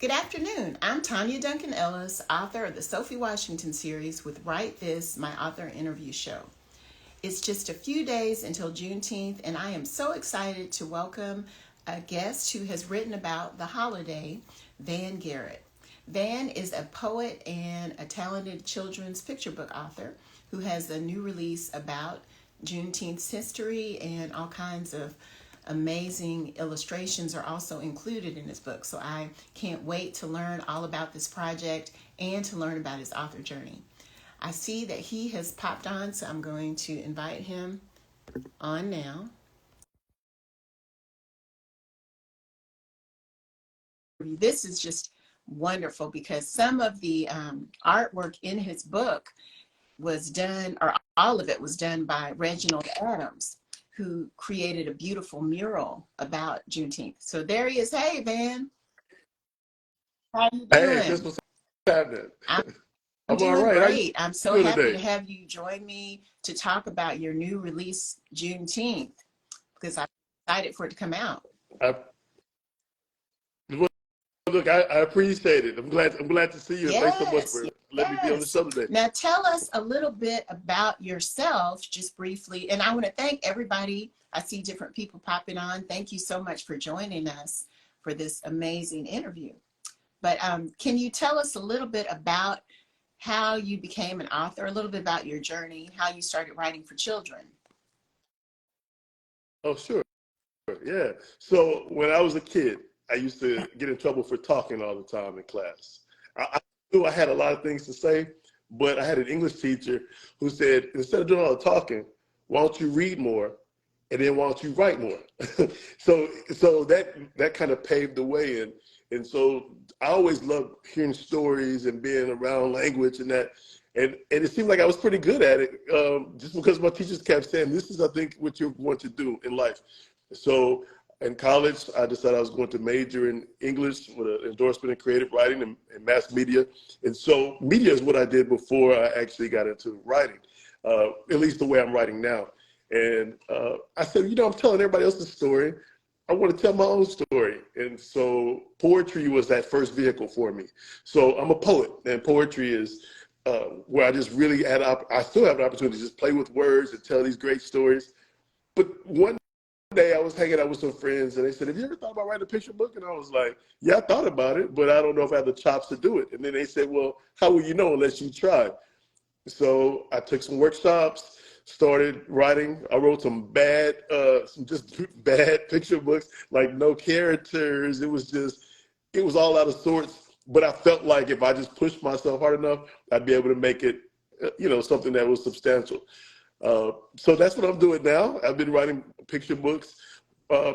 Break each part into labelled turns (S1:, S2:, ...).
S1: Good afternoon. I'm Tonya Duncan Ellis, author of the Sophie Washington series with Write This, my author interview show. It's just a few days until Juneteenth, and I am so excited to welcome a guest who has written about the holiday, Van Garrett. Van is a poet and a talented children's picture book author who has a new release about Juneteenth's history, and all kinds of amazing illustrations are also included in his book. So I can't wait to learn all about this project and to learn about his author journey. I see that he has popped on, so I'm going to invite him on now. This is just wonderful because some of the artwork in his book was done, or all of it was done by Reginald Adams, who created a beautiful mural about Juneteenth. So there he is. Hey, Van. How you
S2: Hey, just
S1: doing?
S2: what's happening?
S1: I'm
S2: I'm all
S1: doing
S2: right. How you
S1: great. I'm so
S2: doing
S1: happy to
S2: today?
S1: have you join me to talk about your new release, Juneteenth, because I'm excited for it to come out.
S2: I, well, look, I appreciate it. I'm glad to see you, and thanks so much
S1: Yes,
S2: for letting me be on the
S1: yes.
S2: show today.
S1: Now tell us a little bit about yourself, just briefly. And I want to thank everybody. I see different people popping on. Thank you so much for joining us for this amazing interview. But can you tell us a little bit about how you became an author, a little bit about your journey, how you started writing for children?
S2: Oh, sure. Yeah. So when I was a kid, I used to get in trouble for talking all the time in class. I knew I had a lot of things to say, but I had an English teacher who said, instead of doing all the talking, why don't you read more, and then why don't you write more? So that kind of paved the way, and so I always loved hearing stories and being around language and that. And it seemed like I was pretty good at it, just because my teachers kept saying, this is, I think, what you're going to do in life. So in college, I decided I was going to major in English with an endorsement in creative writing and mass media. And so media is what I did before I actually got into writing, at least the way I'm writing now. And I said, I'm telling everybody else's story. I want to tell my own story. And so poetry was that first vehicle for me. So I'm a poet, and poetry is where I just really I still have an opportunity to just play with words and tell these great stories. But one day I was hanging out with some friends, and they said, have you ever thought about writing a picture book? And I was like, yeah, I thought about it, but I don't know if I have the chops to do it. And then they said, well, how will you know unless you try? So I took some workshops, started writing. I wrote some just bad picture books, like no characters. It was all out of sorts. But I felt like if I just pushed myself hard enough, I'd be able to make it, something that was substantial. So that's what I'm doing now. I've been writing picture books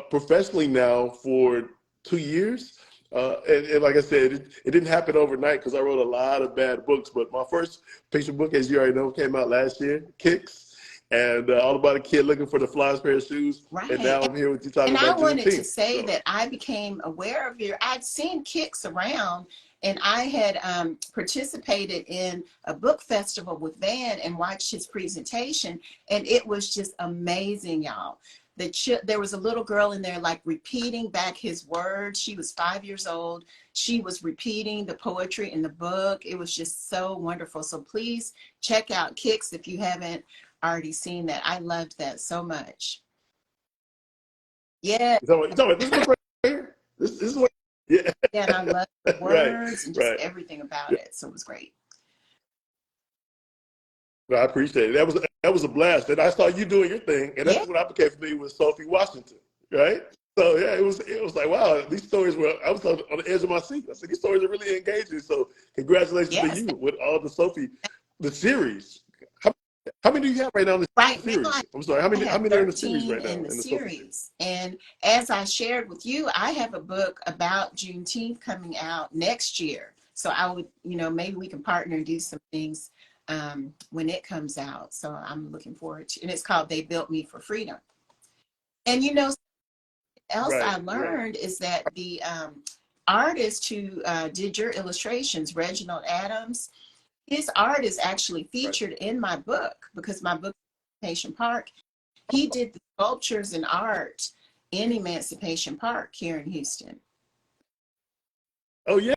S2: professionally now for 2 years. And like I said, it didn't happen overnight because I wrote a lot of bad books. But my first picture book, as you already know, came out last year, Kicks, and all about a kid looking for the flyest pair of shoes. And
S1: Right.
S2: now I'm here with you talking
S1: And I
S2: about
S1: wanted to
S2: Juneteenth.
S1: say
S2: So
S1: that I became aware of I'd seen Kicks around, and I had participated in a book festival with Van and watched his presentation, and it was just amazing, y'all. There was a little girl in there like repeating back his words. She was 5 years old. She was repeating the poetry in the book. It was just so wonderful. So please check out Kicks if you haven't already seen that. I loved that so much. Yeah.
S2: you talking about this book right here? This is what, yeah,
S1: Yeah, and I love the
S2: right,
S1: words and just
S2: right.
S1: everything about
S2: Yeah.
S1: it. So it was great.
S2: No, I appreciate it. That was a blast, and I saw you doing your thing, and
S1: Yeah.
S2: that's when I became familiar with Sophie Washington, right? So yeah, it was like wow, these stories were. I was on the edge of my seat. I said these stories are really engaging. So congratulations to
S1: Yes.
S2: you with all the series. How, how many do you have right now in the
S1: Right now,
S2: series? I'm sorry,
S1: I
S2: how
S1: have
S2: many are in the series
S1: 13
S2: right now
S1: in the
S2: in the Sophie series?
S1: series. And as I shared with you, I have a book about Juneteenth coming out next year. So I would, maybe we can partner and do some things when it comes out. So I'm looking forward to, and it's called They Built Me for Freedom. And else
S2: Right,
S1: I
S2: right,
S1: learned is that the artist who did your illustrations, Reginald Adams, his art is actually
S2: right.
S1: featured in my book because my book, Emancipation Park, he did the sculptures and art in Emancipation Park here in Houston.
S2: Oh yeah,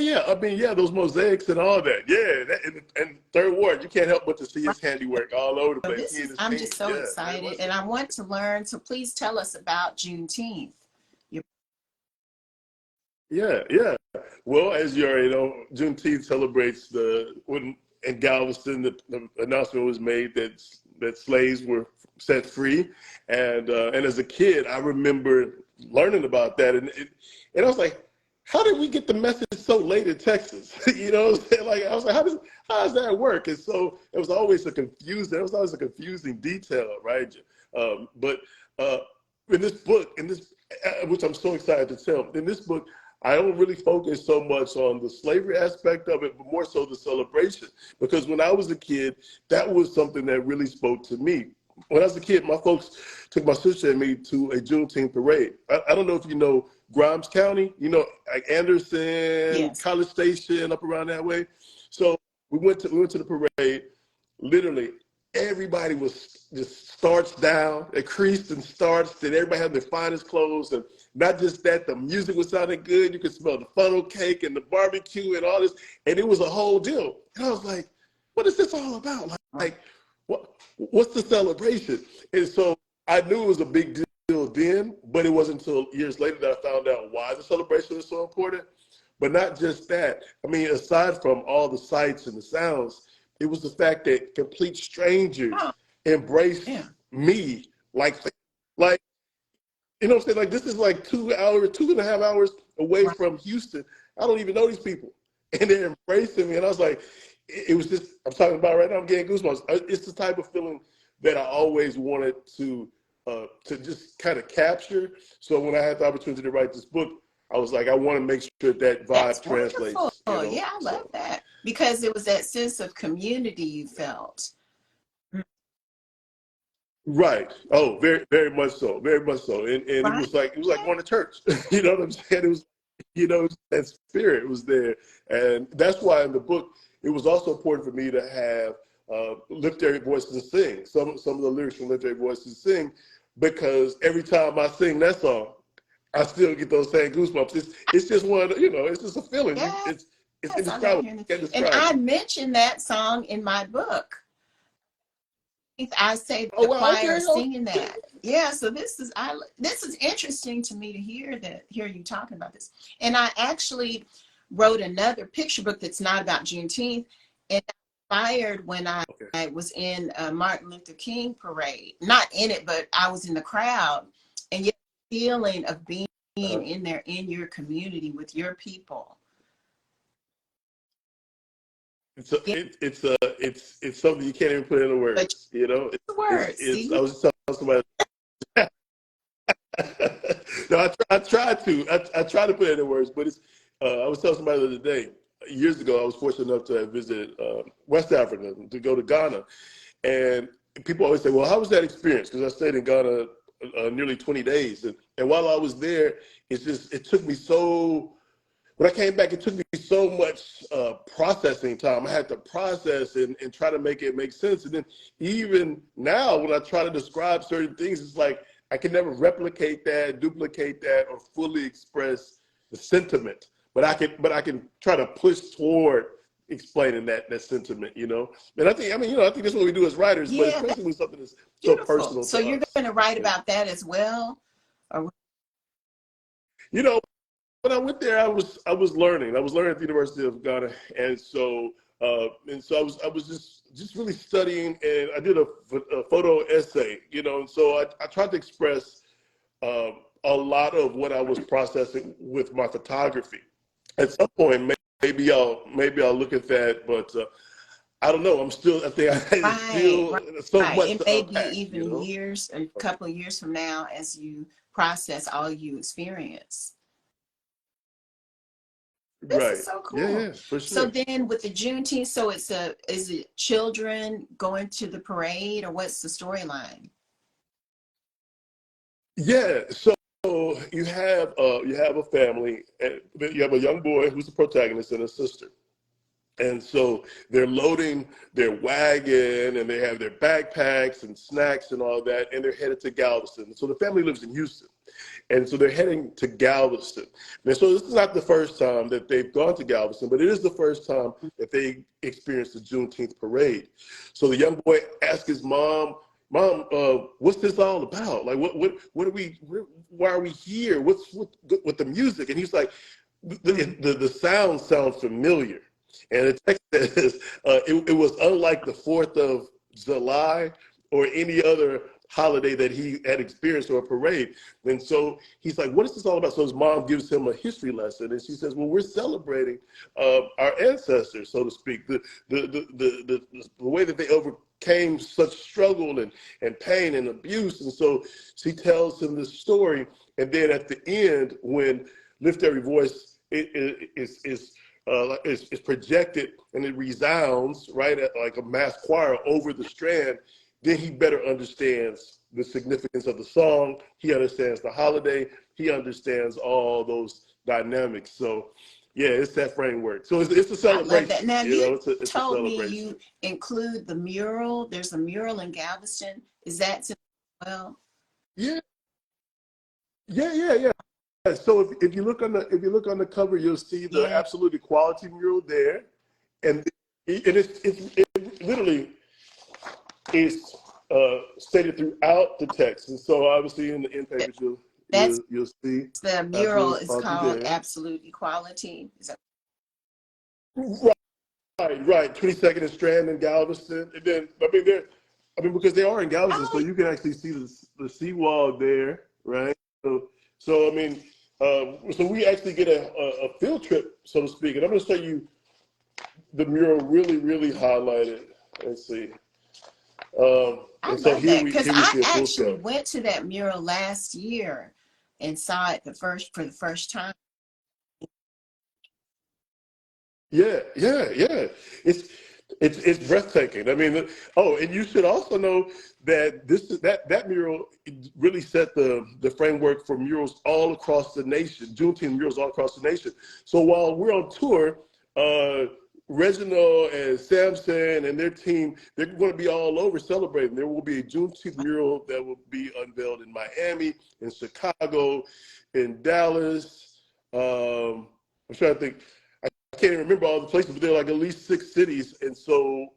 S2: yeah. I mean, yeah, those mosaics and all that. Yeah, and Third Ward, you can't help but to see his handiwork all over the
S1: So
S2: place. He and his
S1: I'm
S2: team.
S1: just so
S2: Yeah, very
S1: excited
S2: much
S1: and
S2: so.
S1: I want to learn. So please tell us about Juneteenth. Your-
S2: Yeah, yeah. Well, as you already know, Juneteenth celebrates the when in Galveston the announcement was made that slaves were set free, and as a kid, I remember learning about that, and I was like, how did we get the message so late in Texas? You know what I'm saying? Like I was like, how does that work? And so it was always a confusing detail, right? But uh, in this which I'm so excited to tell, in this book. I don't really focus so much on the slavery aspect of it, but more so the celebration. Because when I was a kid, that was something that really spoke to me. When I was a kid, my folks took my sister and me to a Juneteenth parade. I don't know if you know Grimes County, you know, like Anderson,
S1: Yes.
S2: College Station, up around that way. So we went to the parade. Literally, everybody was just starched down, they creased and starched, and everybody had their finest clothes. And not just that, the music was sounding good. You could smell the funnel cake and the barbecue and all this, and it was a whole deal. And I was like, "What is this all about? Like what's the celebration?" And so I knew it was a big deal then, but it wasn't until years later that I found out why the celebration was so important. But not just that. I mean, aside from all the sights and the sounds, it was the fact that complete strangers
S1: Oh,
S2: embraced
S1: yeah.
S2: me like you know what I'm saying? Like this is like 2 hours, 2.5 hours away
S1: Right.
S2: from Houston. I don't even know these people. And they're embracing me. And I was like, it was just, I'm talking about right now, I'm getting goosebumps. It's the type of feeling that I always wanted to just kind of capture. So when I had the opportunity to write this book, I was like, I want to make sure that
S1: That's
S2: vibe
S1: wonderful.
S2: translates, you know?
S1: Yeah, I love
S2: So.
S1: that because it was that sense of community you felt. Mm.
S2: Right. Oh, very, very much so. Very much so. And
S1: Right?
S2: it was like going to church. You know what I'm saying? It was, that spirit was there. And that's why in the book, it was also important for me to have Lift Every Voices and Sing. Some of the lyrics from Lift Every Voices and Sing, because every time I sing that song, I still get those same goosebumps. It's just one, it's just a feeling.
S1: Yes,
S2: It's
S1: I love
S2: indescribable.
S1: hearing
S2: You
S1: this.
S2: can't
S1: And
S2: describe
S1: I
S2: it.
S1: mentioned that song in my book. I say
S2: Oh
S1: the
S2: wow,
S1: choir
S2: okay,
S1: is singing
S2: okay.
S1: that. Yeah, so this is interesting to me to hear you talking about this. And I actually wrote another picture book that's not about Juneteenth, and inspired when
S2: Okay.
S1: I was in a Martin Luther King parade. Not in it, but I was in the crowd, and yet the feeling of being
S2: Uh-huh.
S1: in there in your community with your people.
S2: It's a,
S1: Yeah,
S2: it's something you can't even put into
S1: but
S2: words. You know,
S1: the words,
S2: it's. I was just telling somebody. No, I try to put it into words, but it's. I was telling somebody the other day. Years ago, I was fortunate enough to have visited West Africa, to go to Ghana, and people always say, "Well, how was that experience?" Because I stayed in Ghana nearly 20 days, and while I was there, it took me so when I came back, it took me so much processing time. I had to process and try to make it make sense. And then even now, when I try to describe certain things, it's like I can never replicate that, duplicate that, or fully express the sentiment. But I can try to push toward explaining that sentiment, And I think that's what we do as writers, but
S1: yeah, that's
S2: especially with something that's so
S1: beautiful.
S2: personal
S1: So
S2: to
S1: you're
S2: us.
S1: going to write about that as well? Or
S2: You know, when I went there, I was learning. I was learning at the University of Ghana, and so I was just really studying, and I did a photo essay, and so I tried to express a lot of what I was processing with my photography. At some point, maybe I'll look at that, but I don't know. I think it's
S1: right,
S2: still
S1: right,
S2: so
S1: right.
S2: much
S1: It
S2: to
S1: may be
S2: unpack.
S1: even years, a couple of years from now, as you process all you experience. This is
S2: Right?
S1: so
S2: Yeah,
S1: cool.
S2: yeah, for
S1: So
S2: sure.
S1: then with the Juneteenth, so is it children going to the parade or what's the storyline?
S2: Yeah, so you have a family, and you have a young boy who's the protagonist and a sister, And so they're loading their wagon and they have their backpacks and snacks and all that, and they're headed to Galveston. So the family lives in Houston. And so they're heading to Galveston. And so this is not the first time that they've gone to Galveston, but it is the first time that they experienced the Juneteenth parade. So the young boy asked his mom, "Mom, what's this all about? Like, what are we? Why are we here? What's with the music?" And he's like, "The sound sounds familiar." And the text says, "It was unlike the 4th of July or any other holiday that he had experienced or a parade." And so he's like, "What is this all about?" So his mom gives him a history lesson, and she says, "Well, we're celebrating our ancestors, so to speak, the way that they overcame such struggle and pain and abuse." And so she tells him this story, and then at the end, when Lift Every Voice is projected and it resounds right at like a mass choir over the Strand, then he better understands the significance of the song. He understands the holiday. He understands all those dynamics. So, yeah, it's that framework. So it's a celebration.
S1: I love that. Now, you
S2: it's
S1: told me you include the mural. There's a mural in Galveston. Is that well?
S2: Yeah. So if you look on the cover, you'll see the Absolute Equality mural there, and it literally is stated throughout the text. And so obviously in the end papers you'll see
S1: the mural is called Absolute Equality. Is that
S2: right? 22nd and Strand in Galveston, and then because they are in Galveston, so you can actually see the seawall there, right? So so we actually get a field trip, so to speak, and I'm going to show you the mural really highlighted. Let's see.
S1: I love that because I actually went to that mural last year and saw it for the first time.
S2: Yeah. It's breathtaking. I mean, and you should also know that that mural really set the framework for murals all across the nation, Juneteenth murals all across the nation. So while we're on tour, Reginald and Samson and their team, they're going to be all over celebrating. There will be a Juneteenth mural that will be unveiled in Miami, in Chicago, in Dallas. I'm trying to think. I can't even remember all the places, but there are like at least 6 cities. And so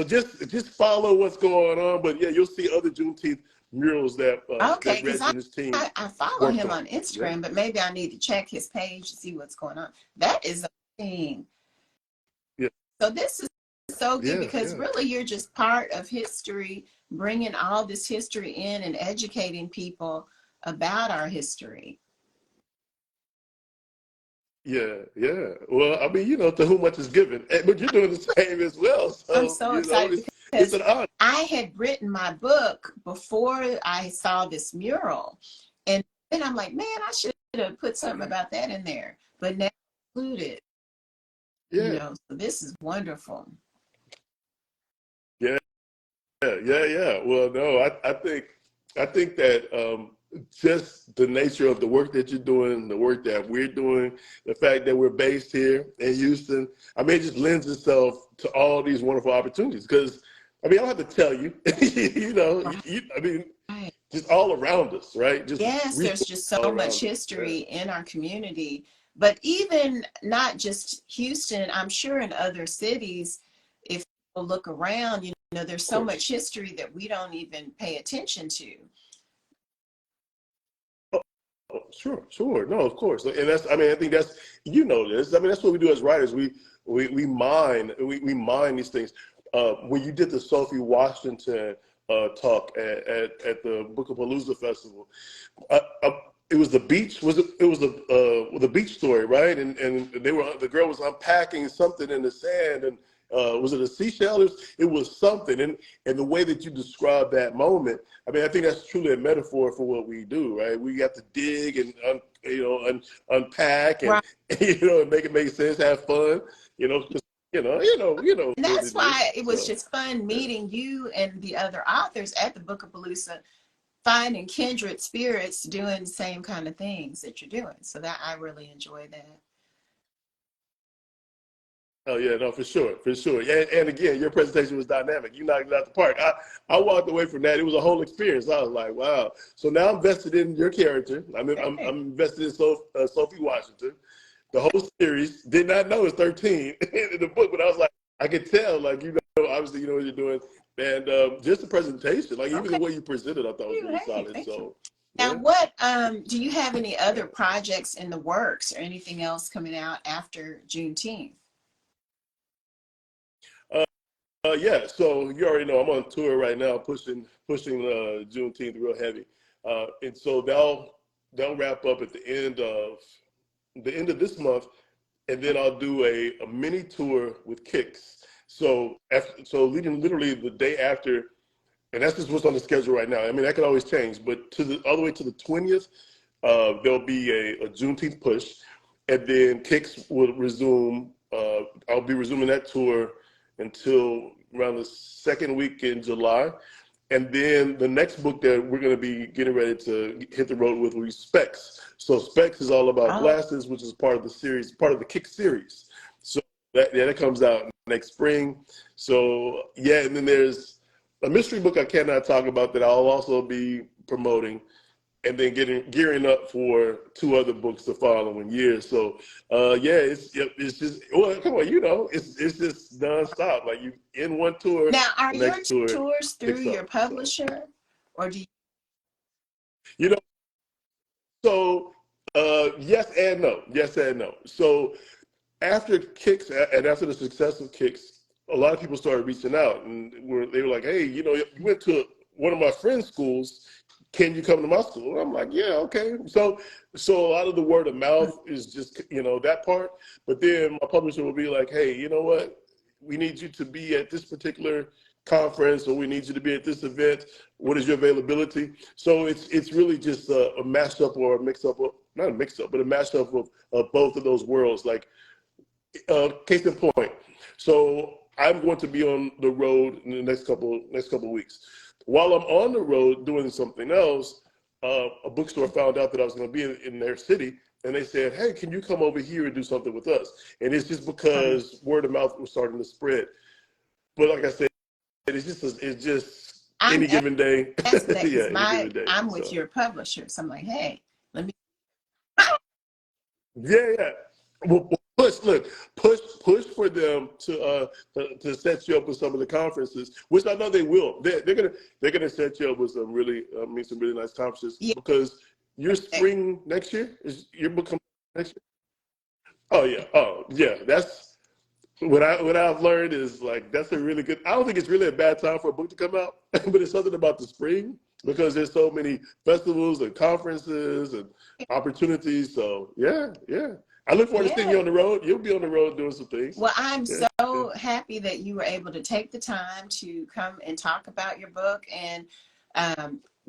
S2: just follow what's going on. But yeah, you'll see other Juneteenth murals that
S1: okay, because
S2: and his team
S1: I follow him on Instagram, but maybe I need to check his page to see what's going on. That is a thing.
S2: Yeah.
S1: So this is so good because really you're just part of history, bringing all this history in and educating people about our history.
S2: Yeah. Well, I mean, to whom much is given, but you're doing the same as well. So,
S1: I'm so excited
S2: it's an honor.
S1: I had written my book before I saw this mural, and then I'm like, man, I should have put something about that in there, but now included.
S2: Yeah.
S1: So this is wonderful.
S2: Yeah. Well, no, I think that just the nature of the work that you're doing, the work that we're doing, the fact that we're based here in Houston, it just lends itself to all these wonderful opportunities. Because I don't have to tell you, just all around us, right?
S1: There's just so much history in our community, but even not just Houston, I'm sure in other cities, if people look around, there's so much history that we don't even pay attention to.
S2: Oh, sure. No, of course. And that's, I think that's, this. That's what we do as writers. We mine these things. When you did the Sophie Washington talk at the Bookapalooza Festival, it was the beach. It was the beach story, right? And the girl was unpacking something in the sand, and was it a seashell? It was something, and the way that you describe that moment, I think that's truly a metaphor for what we do, right? We have to dig and unpack and
S1: right.
S2: And make it make sense, have fun,
S1: And that's why it was just fun meeting you and the other authors at the Bookapalooza, finding kindred spirits doing the same kind of things that you're doing. So that I really enjoy that.
S2: Oh yeah, no, for sure, for sure. And again, your presentation was dynamic. You knocked it out the park. I walked away from that. It was a whole experience. I was like, wow. So now I'm vested in your character. I'm invested in Sophie Washington. The whole series. Did not know it's 13 in the book, but I was like, I could tell, like, obviously you know what you're doing, and just the presentation, like even the way you presented, I thought was really solid. So.
S1: Now,
S2: Yeah.
S1: what do you have any other projects in the works or anything else coming out after Juneteenth?
S2: Yeah, so you already know I'm on tour right now, pushing Juneteenth real heavy, and so they'll wrap up at the end of this month, and then I'll do a mini tour with Kicks. So leading literally the day after, and that's just what's on the schedule right now. I mean, that could always change, but all the way to the 20th, there'll be a Juneteenth push, and then Kicks will resume. I'll be resuming that tour until around the second week in July. And then the next book that we're going to be getting ready to hit the road with will be Specs. So Specs is all about glasses, which is part of the series, part of the Kick series. So that comes out next spring. So yeah, and then there's a mystery book I cannot talk about that I'll also be promoting, and then gearing up for 2 other books the following year. So yeah, it's just, well, come on, it's just nonstop. Like you in one tour,
S1: Now, are
S2: the
S1: your
S2: next tour
S1: tours through
S2: picks
S1: your
S2: up.
S1: publisher, or do you?
S2: You know, so yes and no, yes and no. So after Kicks and after the success of Kicks, a lot of people started reaching out, and they were like, hey, you went to one of my friends' schools. Can you come to my school? And I'm like, yeah, okay. So a lot of the word of mouth is just, that part. But then my publisher will be like, hey, you know what? We need you to be at this particular conference, or we need you to be at this event. What is your availability? So it's really just a mashup or a mix-up, not a mix-up, but a mashup of both of those worlds. Like, case in point. So I'm going to be on the road in the next couple of weeks. While I'm on the road doing something else, a bookstore found out that I was going to be in their city, and they said, hey, can you come over here and do something with us? And it's just because word of mouth was starting to spread. But like I said, it's just any given day. Yeah, any given day.
S1: I'm with your publisher, so I'm like, hey, let me.
S2: Yeah. Well, push for them to set you up with some of the conferences, which I know they will. They're gonna set you up with some really nice conferences, because your spring next year is your book coming next year. Oh yeah. That's what I've learned is, like, that's a really good. I don't think it's really a bad time for a book to come out, but it's something about the spring, because there's so many festivals and conferences and opportunities. So yeah. I look forward to seeing you on the road. You'll be on the road doing some things.
S1: Well, I'm so happy that you were able to take the time to come and talk about your book. And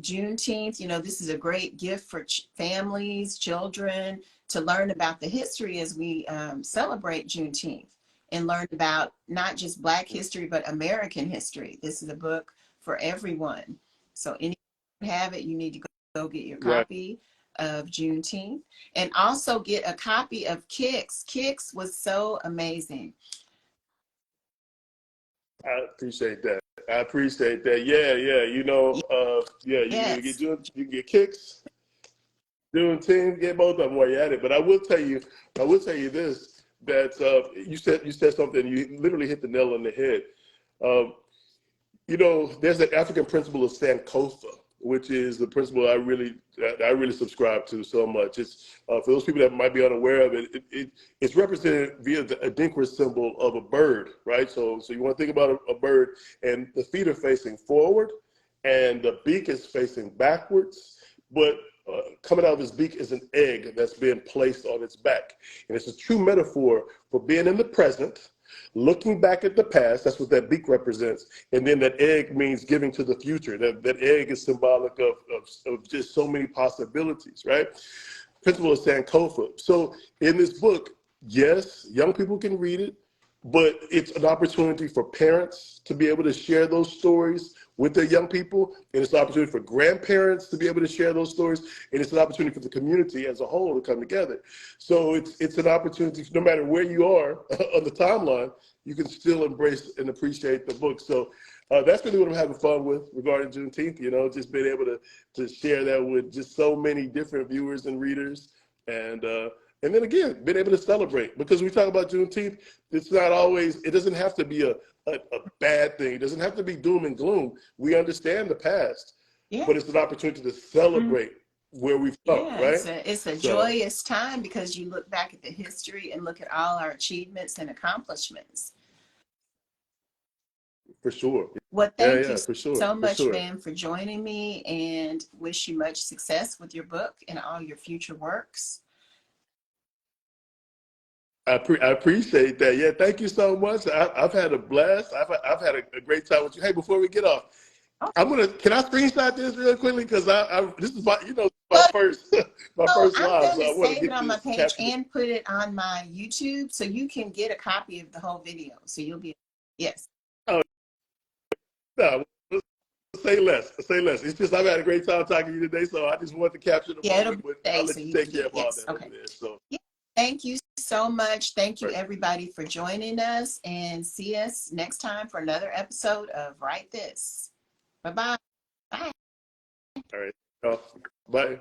S1: Juneteenth, this is a great gift for families, children, to learn about the history as we celebrate Juneteenth, and learn about not just Black history, but American history. This is a book for everyone. So anyone who have it, you need to go get your copy of Juneteenth, and also get a copy of Kicks. Kicks was so amazing.
S2: I appreciate that. Yeah. You can get Kicks, Juneteenth, get both of them while you're at it. But I will tell you this, that you said something, you literally hit the nail on the head. There's an African principle of Sankofa, which is the principle I really subscribe to so much. It's for those people that might be unaware of it. It's represented via the Adinkra symbol of a bird, right? So you want to think about a bird, and the feet are facing forward, and the beak is facing backwards, but coming out of his beak is an egg that's being placed on its back, and it's a true metaphor for being in the present, looking back at the past. That's what that beak represents. And then that egg means giving to the future. That egg is symbolic of just so many possibilities, right? Principle of Sankofa. So in this book, yes, young people can read it, but it's an opportunity for parents to be able to share those stories with their young people, and it's an opportunity for grandparents to be able to share those stories, and it's an opportunity for the community as a whole to come together. So it's an opportunity, no matter where you are on the timeline, you can still embrace and appreciate the book. So that's really what I'm having fun with regarding Juneteenth, just being able to share that with just so many different viewers and readers. And then again, being able to celebrate, because we talk about Juneteenth, it's not always, it doesn't have to be a bad thing. It doesn't have to be doom and gloom. We understand the past, but it's an opportunity to celebrate where we've come, right?
S1: It's a joyous time because you look back at the history and look at all our achievements and accomplishments.
S2: For sure.
S1: Well, thank you
S2: for sure,
S1: so much,
S2: sure.
S1: Ben, for joining me, and wish you much success with your book and all your future works.
S2: I appreciate that. Yeah, thank you so much. I've had a blast. I've had a great time with you. Hey, before we get off, can I screenshot this real quickly? Because this is my first my first live.
S1: I'm
S2: So I
S1: going to
S2: want to
S1: save it
S2: get
S1: on my
S2: this
S1: page
S2: captured.
S1: and put it on my YouTube, so you can get a copy of the whole video. So you'll be, yes.
S2: Oh, no, say less. Say less. It's just I've had a great time talking to you today, so I just want to capture the moment. But I'll let you take care of all that over there. So.
S1: Yeah. Thank you so much. Thank you, everybody, for joining us, and see us next time for another episode of Write This. Bye-bye. Bye.
S2: All right. Bye.